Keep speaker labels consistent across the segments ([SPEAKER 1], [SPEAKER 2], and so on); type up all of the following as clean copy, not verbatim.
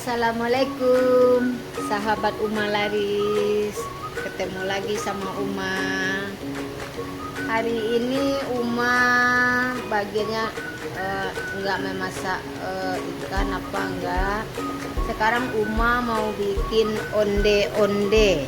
[SPEAKER 1] Assalamualaikum sahabat Uma Laris, ketemu lagi sama Uma. Hari ini Uma bagiannya enggak memasak ikan apa enggak. Sekarang Uma mau bikin onde-onde.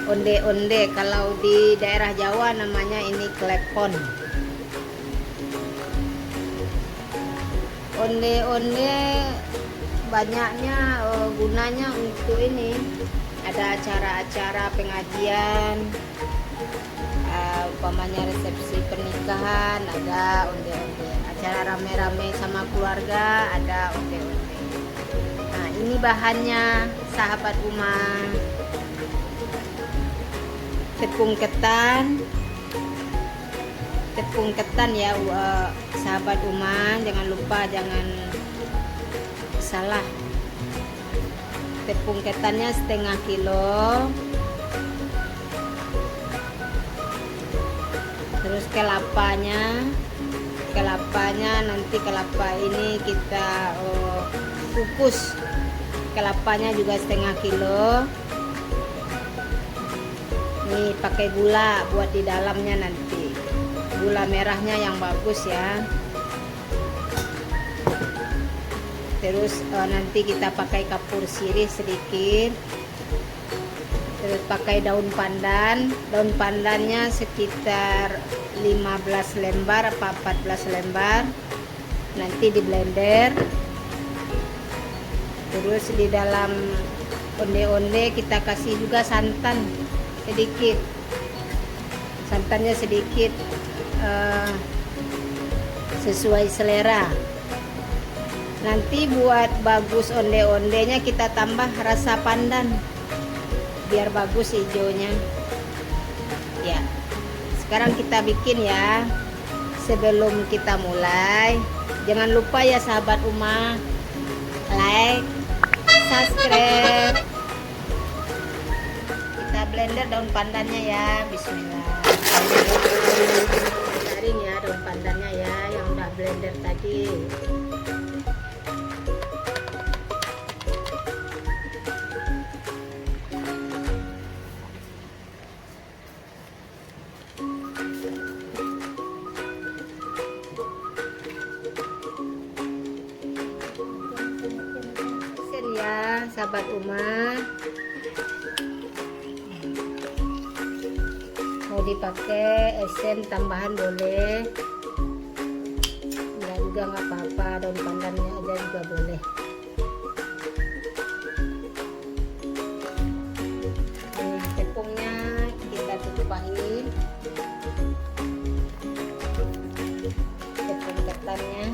[SPEAKER 1] Onde-onde kalau di daerah Jawa namanya ini klepon. Onde-onde banyaknya gunanya untuk ini, ada acara-acara pengajian, umpamanya resepsi pernikahan ada onde-onde, acara rame-rame sama keluarga ada onde-onde. Nah, ini bahannya sahabat Uma: tepung ketan ya sahabat Uma, jangan lupa, jangan salah. Tepung ketannya setengah kilo, terus kelapanya nanti kelapa ini kita kukus, kelapanya juga setengah kilo. Nih pakai gula buat di dalamnya, nanti gula merahnya yang bagus ya. Terus nanti kita pakai kapur sirih sedikit, terus pakai daun pandan. Daun pandannya sekitar 15 lembar apa 14 lembar, nanti di blender. Terus di dalam onde-onde kita kasih juga santan sedikit, santannya sedikit sesuai selera. Nanti buat bagus onde-ondenya kita tambah rasa pandan biar bagus hijaunya ya. Sekarang kita bikin ya. Sebelum kita mulai, jangan lupa ya sahabat Uma, like, subscribe. Kita blender daun pandannya ya. Bismillah. Taring ya daun pandannya ya, yang udah blender tadi. Ya sahabat Uma, mau dipakai esen tambahan boleh, enggak juga nggak apa-apa, daun pandannya aja juga boleh. Tepungnya kita tumpahin, tepung ketannya.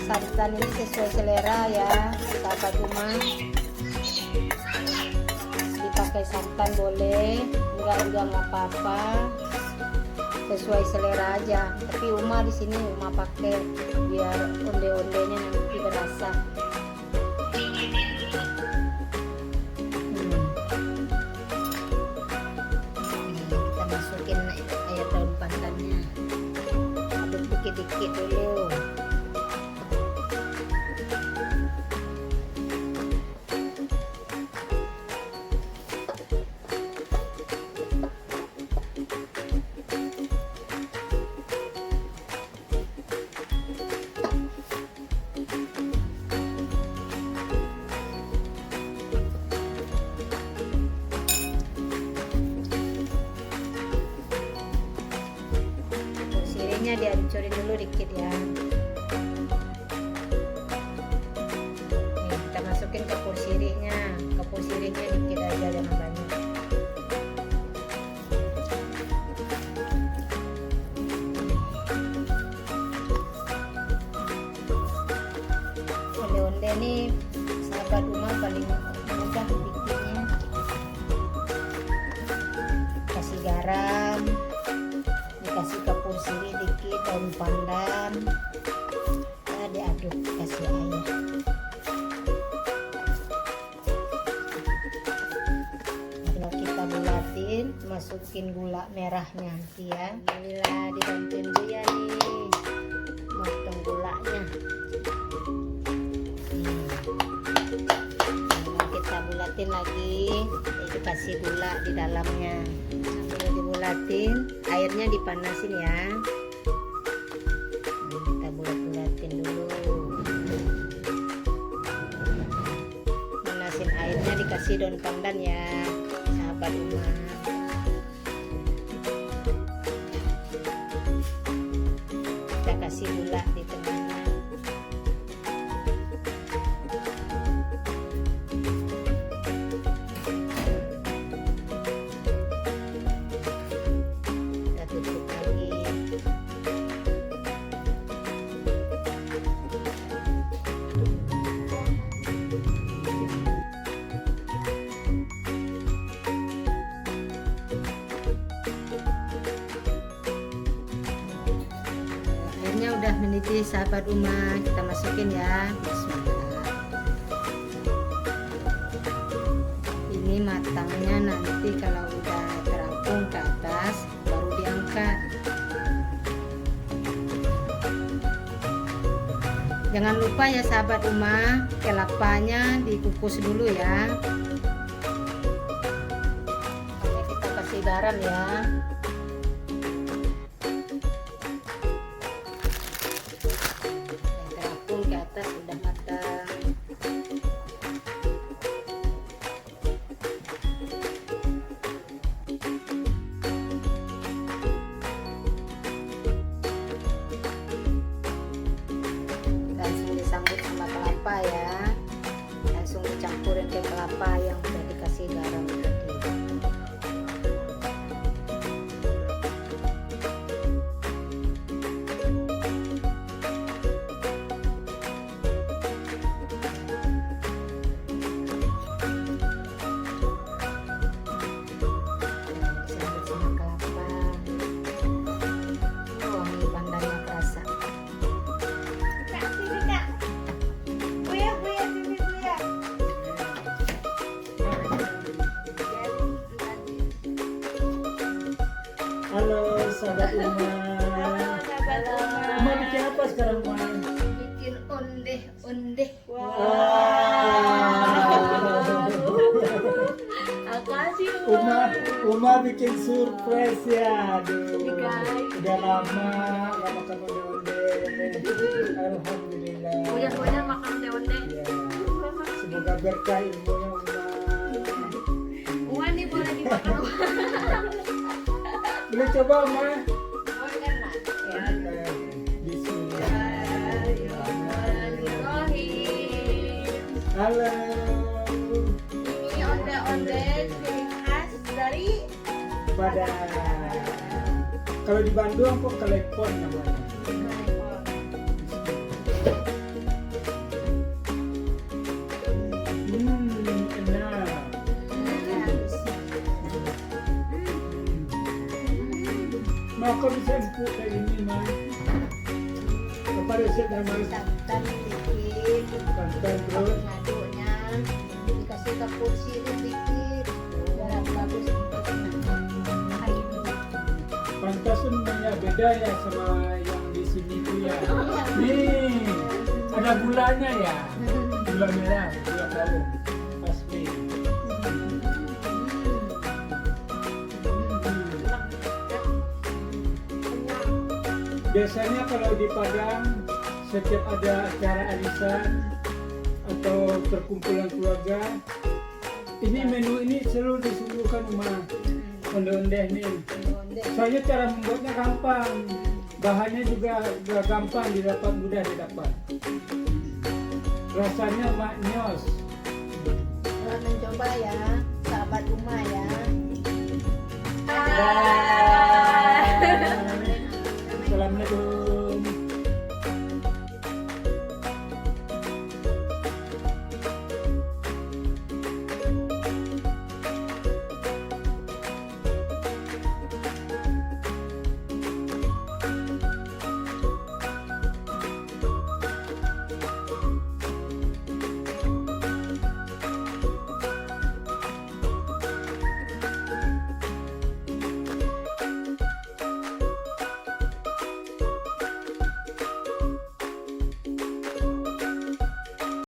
[SPEAKER 1] Santan ini sesuai selera ya sahabat Uma, dipakai santan boleh, enggak juga nggak apa-apa, sesuai selera aja. Tapi Uma di sini Uma pakai biar onde-ondenya nanti berasa. Kita masukin air daun pandannya, aduk dikit-dikit dulu. Dihancurin dulu dikit ya. Nih, kita masukin kapur sirihnya dikit aja, jangan banyak. Onde-onde nih sahabat Uma paling mudah bikinnya. Kasih garam, dikasih kapur bulatin, masukin gula merahnya nanti ya. Alhamdulillah dibantuin Buya nih motong gulanya. Nah, kita bulatin lagi, dikasih gula di dalamnya. Sambil dibulatin, airnya dipanasin ya. Kita bulat-bulatin dulu. Manasin airnya, dikasih daun pandan ya, sahabat rumah. Kita kasih gula di tengahnya. Kita tutup lagi. Airnya udah mendidih sahabat rumah, kita masukin ya. Bismillah. Ini matangnya nanti kalau udah terapung ke atas baru diangkat. Jangan lupa ya sahabat rumah, kelapanya dikukus dulu ya. Oke, kita kasih garam ya. Terapung ke atas sudah matang. Langsung disambut sama kelapa ya. Langsung dicampurin ke kelapa yang udah dikasih garam tadi. Disambut sama kelapa. Wangi pandannya kerasa.
[SPEAKER 2] Halo sahabat Uma. Uma bikin apa sekarang Uma?
[SPEAKER 1] Bikin ondeh-ondeh.
[SPEAKER 3] Makasih
[SPEAKER 2] Uma bikin surprise ya. Aduh,
[SPEAKER 3] Guys.
[SPEAKER 2] udah lama nggak makan onde-onde. Alhamdulillah.
[SPEAKER 3] Banyak-banyak makan onde-onde.
[SPEAKER 2] Ya. Semoga berkah ilmunya Uma.
[SPEAKER 3] Uang nih boleh dimakan.
[SPEAKER 2] Boleh coba Uma?
[SPEAKER 1] Ya.
[SPEAKER 3] Bismillahirrahmanirrahim.
[SPEAKER 2] Halo.
[SPEAKER 3] Ini onde-onde ciri khas dari
[SPEAKER 2] Padang. Kalau di Bandung kok kelepon namanya. Enak. Mau kau bisa empuk kayak ini mah. Apa resepnya mah?
[SPEAKER 1] Santan dikit,
[SPEAKER 2] Santan terus.
[SPEAKER 1] ngaduknya dikasih kapur sirih dikit, biar bagus empuknya.
[SPEAKER 2] Pantasnya beda ya sama yang di sini tuh ya. Nih, ada gulanya ya. Gula merah, gula bawang. Pasti. Biasanya kalau di Padang setiap ada acara arisan atau perkumpulan keluarga, ini menu ini selalu disuguhkan rumah onde-onde nih.
[SPEAKER 1] Ondeh.
[SPEAKER 2] Soalnya cara membuatnya gampang, bahannya juga gampang didapat, mudah didapat. Rasanya maknyos.
[SPEAKER 1] Selamat mencoba ya, sahabat rumah ya.
[SPEAKER 2] Bye.